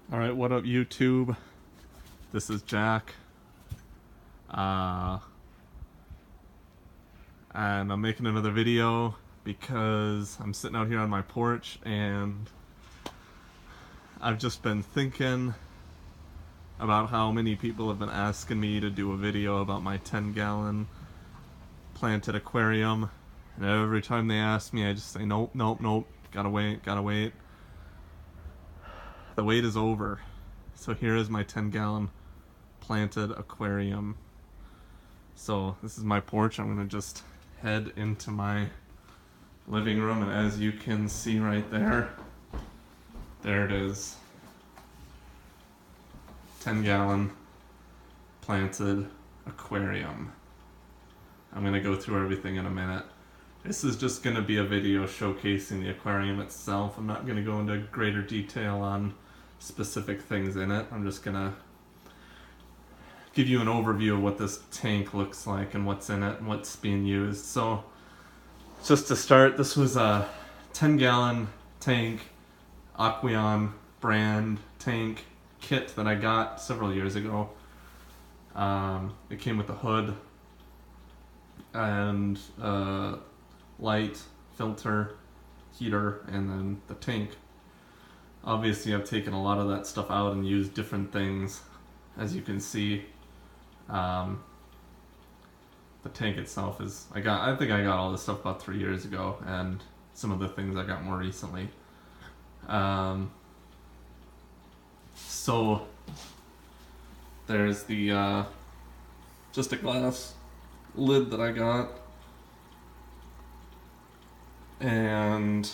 Alright, what up YouTube? This is Jack. And I'm making another video because I'm sitting out here on my porch and I've just been thinking about how many people have been asking me to do a video about my 10-gallon planted aquarium. And every time they ask me, I just say, nope, nope, nope, gotta wait, gotta wait. The wait is over. So here is my 10-gallon planted aquarium. So this is my porch. I'm gonna just head into my living room, and as you can see right there, there it is. 10-gallon planted aquarium. I'm gonna go through everything in a minute. This is just gonna be a video showcasing the aquarium itself. I'm not gonna go into greater detail on specific things in it. I'm just gonna give you an overview of what this tank looks like and what's in it and what's being used. So just to start, this was a 10-gallon tank, Aquarium brand tank kit that I got several years ago. It came with a hood and light, filter, heater, and then the tank. Obviously I've taken a lot of that stuff out and used different things. As you can see, the tank itself is, I think I got all this stuff about 3 years ago, and some of the things I got more recently. So there's the just a glass lid that I got, and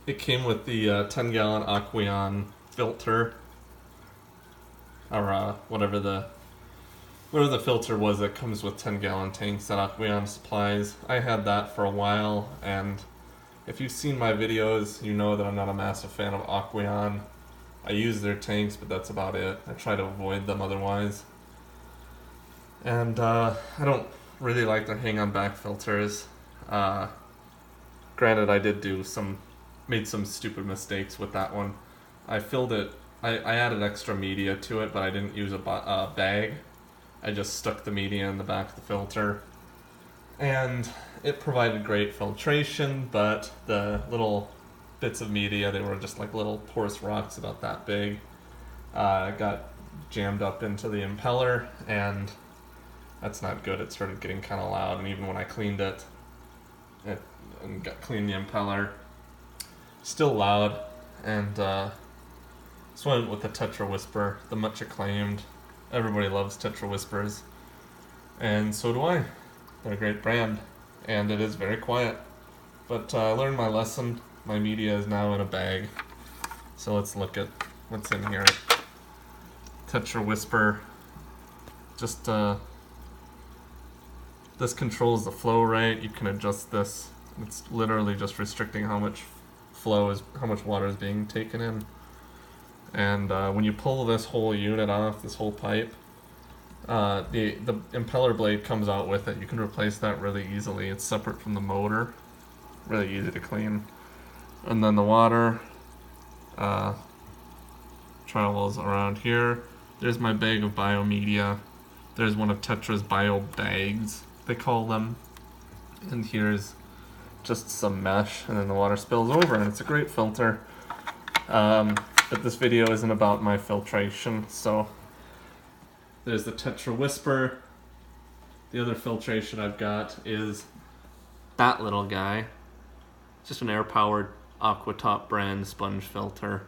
it came with the 10-gallon Aquarium filter, or whatever the filter was that comes with 10-gallon tanks that Aquarium supplies. I had that for a while, and if you've seen my videos, you know that I'm not a massive fan of Aquarium. I use their tanks, but that's about it. I try to avoid them otherwise. And I don't really like their hang-on back filters. Granted, I did made some stupid mistakes with that one. I filled it, I added extra media to it, but I didn't use a bag. I just stuck the media in the back of the filter. And it provided great filtration, but the little bits of media, they were just like little porous rocks about that big, got jammed up into the impeller, and that's not good. It started getting kind of loud, and even when I cleaned it and cleaned the impeller, still loud. And so I went with the Tetra Whisper, the much acclaimed. Everybody loves Tetra Whispers, and so do I. They're a great brand, and it is very quiet. But I learned my lesson. My media is now in a bag, so let's look at what's in here. Tetra Whisper. Just this controls the flow rate. You can adjust this. It's literally just restricting how much water is being taken in. And when you pull this whole unit off, this whole pipe, the impeller blade comes out with it. You can replace that really easily. It's separate from the motor, really easy to clean. And then the water travels around here. There's my bag of biomedia. There's one of Tetra's bio bags, they call them. And here's just some mesh, and then the water spills over, and it's a great filter. But this video isn't about my filtration, so there's the Tetra Whisper. The other filtration I've got is that little guy. It's just an air-powered Aquatop brand sponge filter.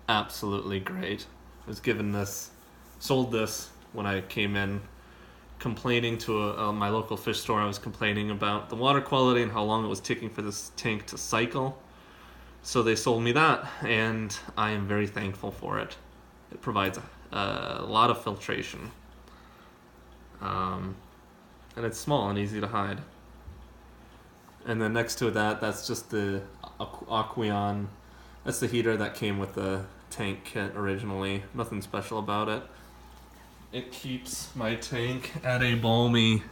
Absolutely great. I was sold this when I came in, complaining to my local fish store. I was complaining about the water quality and how long it was taking for this tank to cycle. So they sold me that, and I am very thankful for it. It provides a lot of filtration. And it's small and easy to hide. And then next to that, that's just the Aquarium. That's the heater that came with the tank kit originally. Nothing special about it. It keeps my tank at a balmy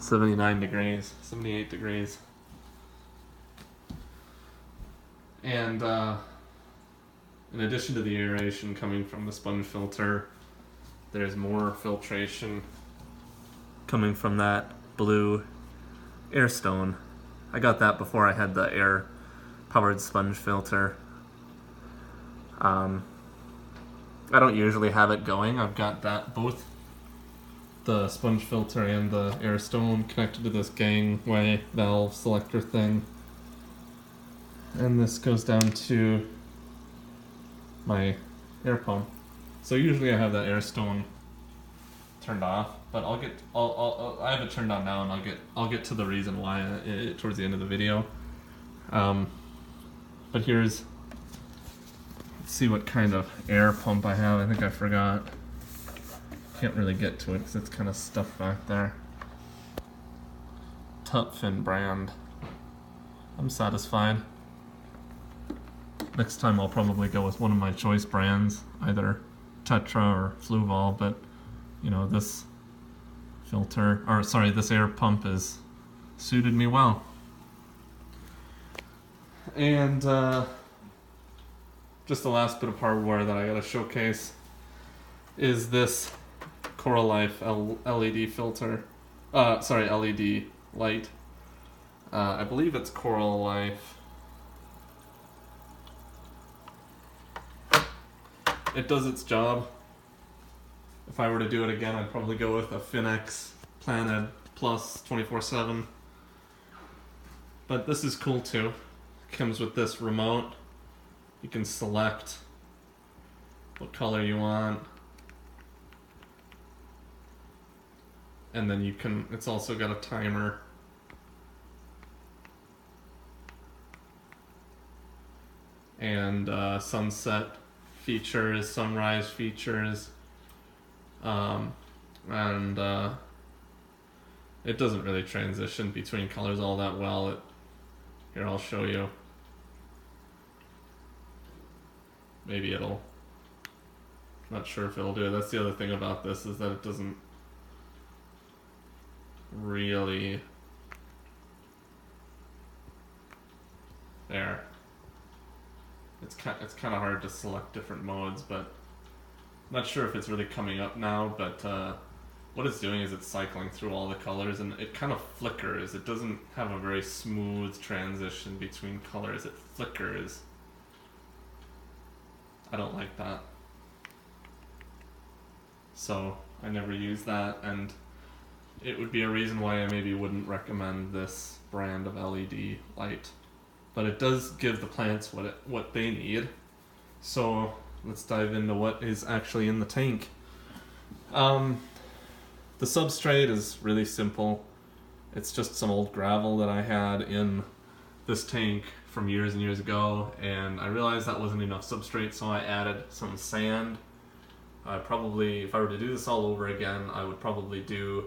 79 degrees, 78 degrees. And in addition to the aeration coming from the sponge filter, there's more filtration coming from that blue air stone. I got that before I had the air powered sponge filter. I don't usually have it going. I've got that, both the sponge filter and the air stone, connected to this gangway valve selector thing. And this goes down to my air pump. So usually I have that air stone turned off, but I have it turned on now, and I'll get to the reason why towards the end of the video. But let's see what kind of air pump I have. I think I forgot. Can't really get to it because it's kind of stuffed back there. Tupfin brand. I'm satisfied. Next time I'll probably go with one of my choice brands, either Tetra or Fluval, but you know, this this air pump has suited me well. And just the last bit of hardware that I gotta showcase is this Coral Life LED filter. LED light. I believe it's Coral Life. It does its job. If I were to do it again, I'd probably go with a Finex Planet Plus 24/7. But this is cool too. It comes with this remote. You can select what color you want. And then it's also got a timer. And sunset features, sunrise features. It doesn't really transition between colors all that well. Here, I'll show you. Maybe not sure if it'll do it. That's the other thing about this, is that it doesn't really... There. It's kind of hard to select different modes, but I'm not sure if it's really coming up now, but what it's doing is it's cycling through all the colors, and it kind of flickers. It doesn't have a very smooth transition between colors. It flickers. I don't like that. So I never use that, and it would be a reason why I maybe wouldn't recommend this brand of LED light. But it does give the plants what they need. So let's dive into what is actually in the tank. The substrate is really simple. It's just some old gravel that I had in this tank from years and years ago, and I realized that wasn't enough substrate, so I added some sand. If I were to do this all over again, I would probably do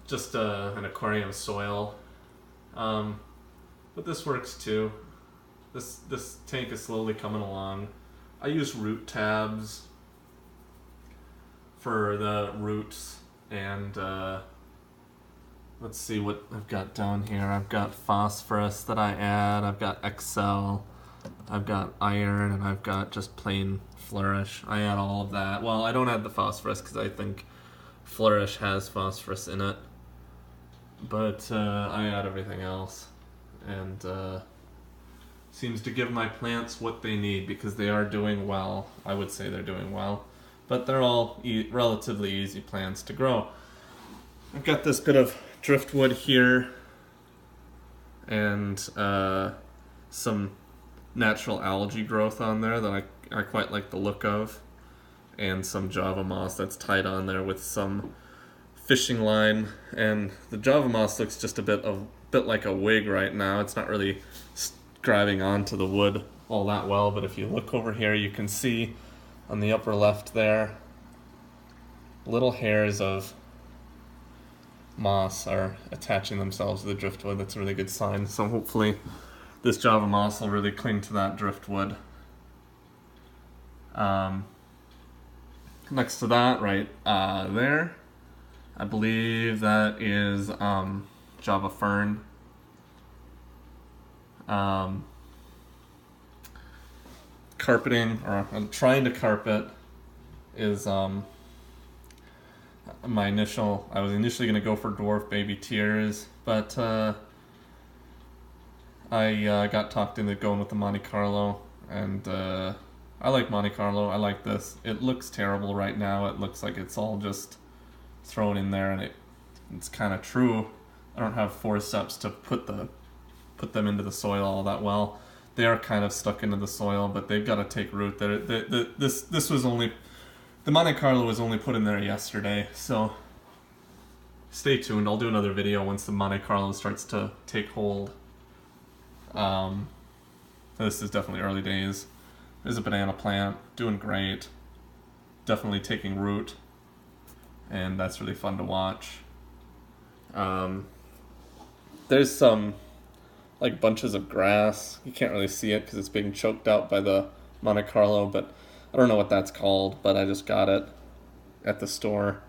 just an aquarium soil. But this works too. This tank is slowly coming along. I use root tabs for the roots, and let's see what I've got down here. I've got phosphorus that I add, I've got Excel, I've got iron, and I've got just plain Flourish. I add all of that. Well, I don't add the phosphorus because I think Flourish has phosphorus in it, but I add everything else, and seems to give my plants what they need, because they are doing well. I would say they're doing well, but they're all relatively easy plants to grow. I've got this bit of driftwood here, and some natural algae growth on there that I quite like the look of, and some Java moss that's tied on there with some fishing line. And the Java moss looks just a bit like a wig right now. It's not really grabbing onto the wood all that well, but if you look over here, you can see on the upper left there, little hairs of moss are attaching themselves to the driftwood. That's a really good sign. So hopefully this Java moss will really cling to that driftwood. Next to that, right there, I believe that is Java fern. carpeting, or I'm trying to carpet, is I was initially going to go for Dwarf Baby Tears, but I got talked into going with the Monte Carlo, and I like Monte Carlo. I like this. It looks terrible right now. It looks like it's all just thrown in there, and it's kind of true. I don't have forceps to put them into the soil all that well. They are kind of stuck into the soil, but they've got to take root. This was only, the Monte Carlo was only put in there yesterday, so stay tuned. I'll do another video once the Monte Carlo starts to take hold. This is definitely early days. There's a banana plant, doing great. Definitely taking root, and that's really fun to watch. There's some like bunches of grass. You can't really see it because it's being choked out by the Monte Carlo, but I don't know what that's called, but I just got it at the store.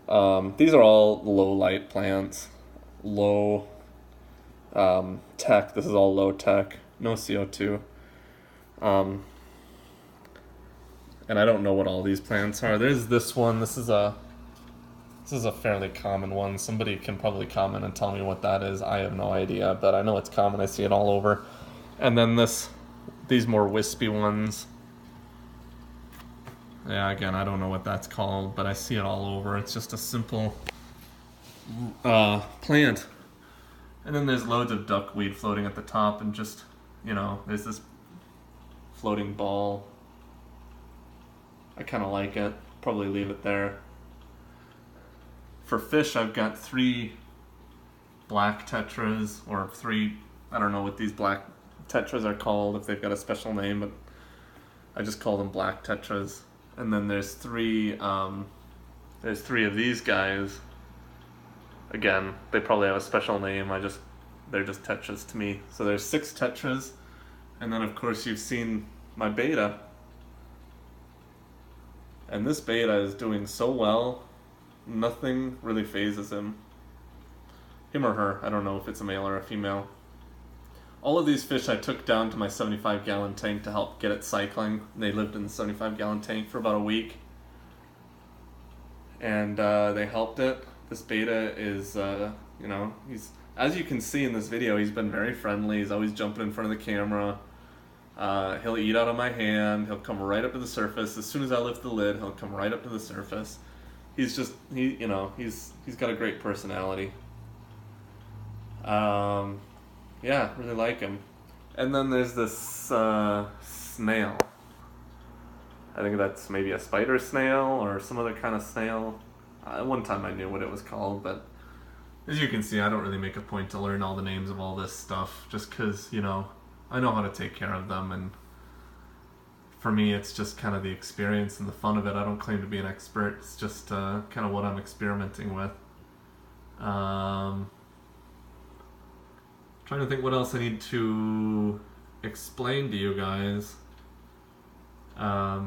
These are all low light plants, low tech. This is all low tech, no CO2. And I don't know what all these plants are. There's this one. This is a fairly common one. Somebody can probably comment and tell me what that is. I have no idea, but I know it's common. I see it all over. And then these more wispy ones. Yeah, again, I don't know what that's called, but I see it all over. It's just a simple plant. And then there's loads of duckweed floating at the top, and just, there's this floating ball. I kind of like it. Probably leave it there. For fish, I've got 3 black tetras, or 3, I don't know what these black tetras are called, if they've got a special name, but I just call them black tetras. And then there's 3 of these guys. Again, they probably have a special name. They're just tetras to me. So there's 6 tetras, and then of course you've seen my beta. And this beta is doing so well, nothing really phases him. Him or her, I don't know if it's a male or a female. All of these fish I took down to my 75-gallon tank to help get it cycling. They lived in the 75-gallon tank for about a week. And they helped it. This beta is, he's, as you can see in this video, he's been very friendly. He's always jumping in front of the camera. He'll eat out of my hand. He'll come right up to the surface. As soon as I lift the lid, he'll come right up to the surface. He's just, he's got a great personality. Yeah, really like him. And then there's this snail. I think that's maybe a spider snail or some other kind of snail. One time I knew what it was called, but as you can see, I don't really make a point to learn all the names of all this stuff, just because, I know how to take care of them, and for me it's just kind of the experience and the fun of it. I don't claim to be an expert. It's just kind of what I'm experimenting with. Trying to think what else I need to explain to you guys. I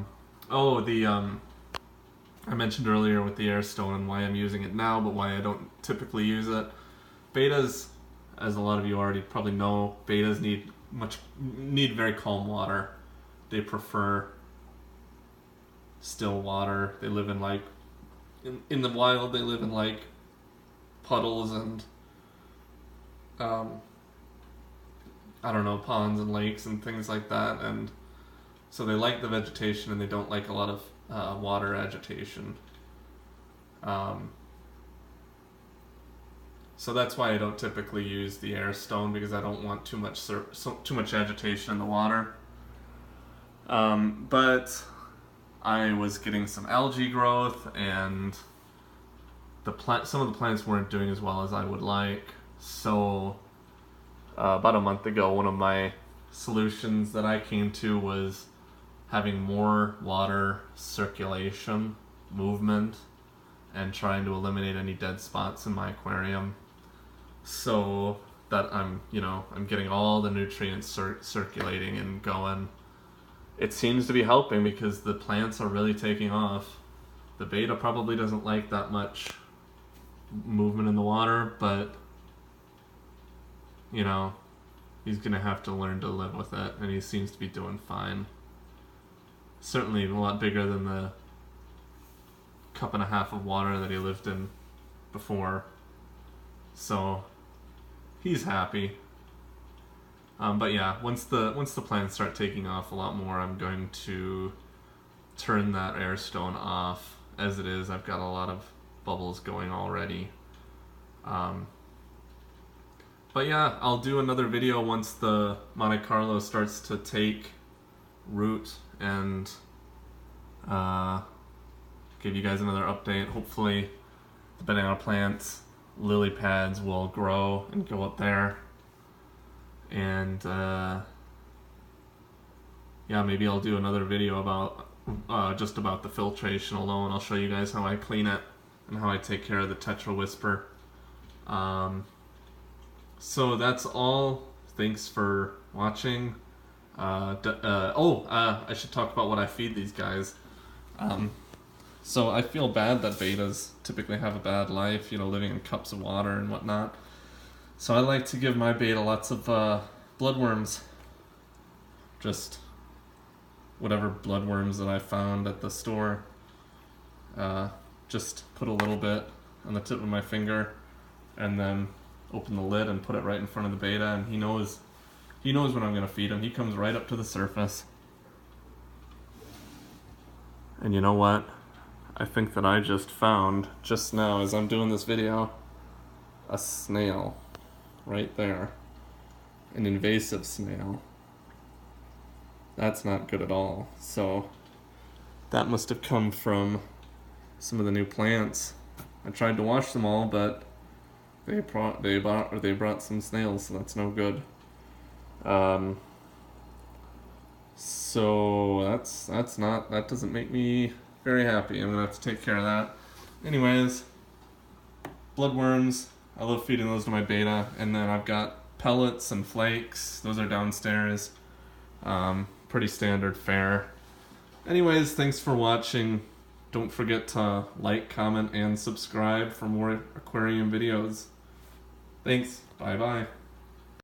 mentioned earlier with the airstone and why I'm using it now, but why I don't typically use it. Betas, as a lot of you already probably know, betas need very calm water. They prefer still water. They live in in the wild, they live in puddles and ponds and lakes and things like that, and so they like the vegetation and they don't like a lot of water agitation. So that's why I don't typically use the air stone, because I don't want too much agitation in the water. But I was getting some algae growth, and some of the plants weren't doing as well as I would like. So about a month ago, one of my solutions that I came to was having more water circulation, movement, and trying to eliminate any dead spots in my aquarium, so that I'm getting all the nutrients circulating and going. It seems to be helping because the plants are really taking off. The beta probably doesn't like that much movement in the water, but he's gonna have to learn to live with it, and he seems to be doing fine. certainly a lot bigger than the cup and a half of water that he lived in before. So he's happy. But yeah, once the plants start taking off a lot more, I'm going to turn that air stone off. As it is, I've got a lot of bubbles going already. But yeah, I'll do another video once the Monte Carlo starts to take root and give you guys another update. Hopefully the banana plants, lily pads will grow and go up there. And yeah, maybe I'll do another video about just about the filtration alone. I'll show you guys how I clean it and how I take care of the Tetra Whisper. So that's all. Thanks for watching. I should talk about what I feed these guys. So I feel bad that betas typically have a bad life, living in cups of water and whatnot. So I like to give my beta lots of bloodworms. Just whatever bloodworms that I found at the store. Just put a little bit on the tip of my finger and then open the lid and put it right in front of the beta, and he knows when I'm going to feed him. He comes right up to the surface. And you know what? I think that I just found, just now as I'm doing this video, a snail right there. An invasive snail. That's not good at all. So that must have come from some of the new plants. I tried to wash them all, but they brought some snails, so that's no good. So that doesn't make me very happy. I'm gonna have to take care of that. Anyways, bloodworms, I love feeding those to my beta, and then I've got pellets and flakes. Those are downstairs. Pretty standard fare. Anyways, thanks for watching. Don't forget to like, comment, and subscribe for more aquarium videos. Thanks. Bye-bye.